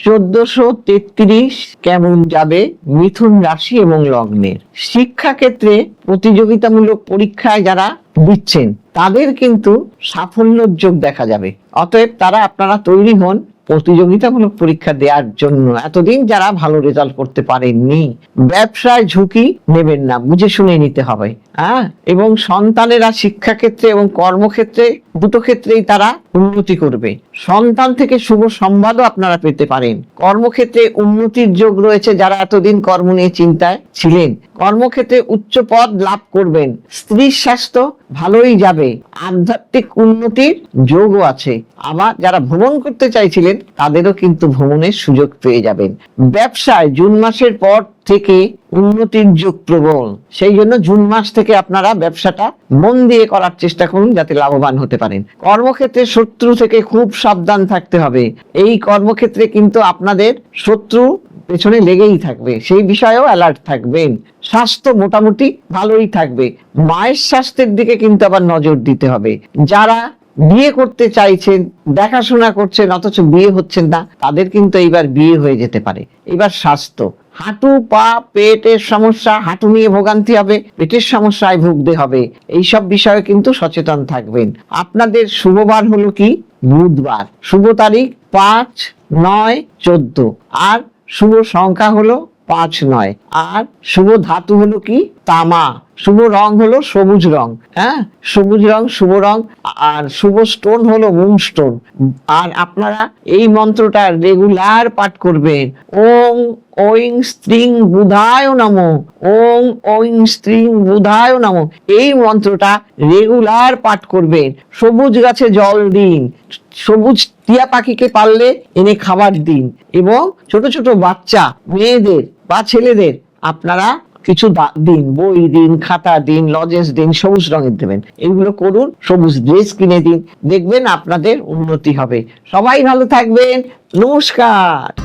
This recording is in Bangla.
1433 কেমন যাবে মিথুন রাশি এবং লগ্নের। শিক্ষা ক্ষেত্রে প্রতিযোগিতামূলক পরীক্ষায় যারা দিচ্ছেন তাদের কিন্তু সাফল্যের যোগ দেখা যাবে। অতএব আপনারা তৈরি হন প্রতিযোগিতামূলক পরীক্ষা দেওয়ার জন্য। এতদিন যারা ভালো রেজাল্ট করতে পারেননি, ব্যবসায় ঝুঁকি নেবেন না, বুঝে শুনে নিতে হবে। এবং সন্তানেরা শিক্ষাক্ষেত্রে এবং কর্মক্ষেত্রে দুটো ক্ষেত্রেই তারা উন্নতি করবে। সন্তান থেকে শুভ সংবাদও আপনারা পেতে পারেন। কর্মক্ষেত্রে উন্নতির যোগ রয়েছে। যারা এতদিন কর্ম নিয়ে চিন্তায় ছিলেন, কর্মক্ষেত্রে উচ্চ পদ লাভ করবেন। স্ত্রীর স্বাস্থ্য ভালোই যাবে। আধ্যাত্মিক উন্নতির যোগও আছে। আবার যারা ভ্রমণ করতে চাইছিলেন তাদেরও কিন্তু ভ্রমণের সুযোগ পেয়ে যাবেন। ব্যবসায় জুন মাসের পর থেকে উন্নতির যোগ প্রবল। সেই জন্য জুন মাস থেকে আপনারা ব্যবসাটা মন দিয়ে করার চেষ্টা করুন যাতে লাভবান হতে পারেন। কর্মক্ষেত্রে শত্রু থেকে খুব সাবধান থাকতে হবে। এই কর্মক্ষেত্রে কিন্তু আপনাদের শত্রু পেছনে লেগেই থাকবে, সেই বিষয়েও অ্যালার্ট থাকবেন। স্বাস্থ্য মোটামুটি ভালোই থাকবে। মায়ের স্বাস্থ্যের দিকে কিন্তু আবার নজর দিতে হবে। যারা বিয়ে করতে চাইছেন, দেখাশোনা করছেন অথচ বিয়ে হচ্ছেন না, তাদের কিন্তু এইবার বিয়ে হয়ে যেতে পারে। এবার স্বাস্থ্য, হাঁটু, পা, পেটের সমস্যা, হাঁটু নিয়ে ভোগান্তি হবে, পেটের সমস্যায় ভুগতে হবে। এইসব বিষয়ে কিন্তু সচেতন থাকবেন। আপনাদের শুভবার হলো কি? বুধবার। শুভ তারিখ 5, 9, 14। আর শুভ সংখ্যা হলো 5, 9। আর শুভ ধাতু হলো কি? তামা। শুভ রং হলো সবুজ রং। সবুজ রং শুভ রং। আর শুভ স্টোন হলো মুন স্টোন। আর আপনারা এই মন্ত্রটা রেগুলার পাঠ করবেন। ওং ঐং স্ত্রিং বুধায় নমঃ। ওং ঐং স্ত্রিং বুধায় নমঃ। এই মন্ত্রটা রেগুলার পাঠ করবেন। সবুজ গাছে জল দিন। সবুজ টিয়া পাখিকে পারলে এনে খাবার দিন। এবং ছোট ছোট বাচ্চা মেয়েদের বা ছেলেদের আপনারা কিছু দিন, বই দিন, খাতা দিন, লজেন্স দিন, সবুজ রঙের দেবেন। এগুলো করুন। সবুজ ড্রেস কিনে দিন, দেখবেন আপনাদের উন্নতি হবে। সবাই ভালো থাকবেন। নমস্কার।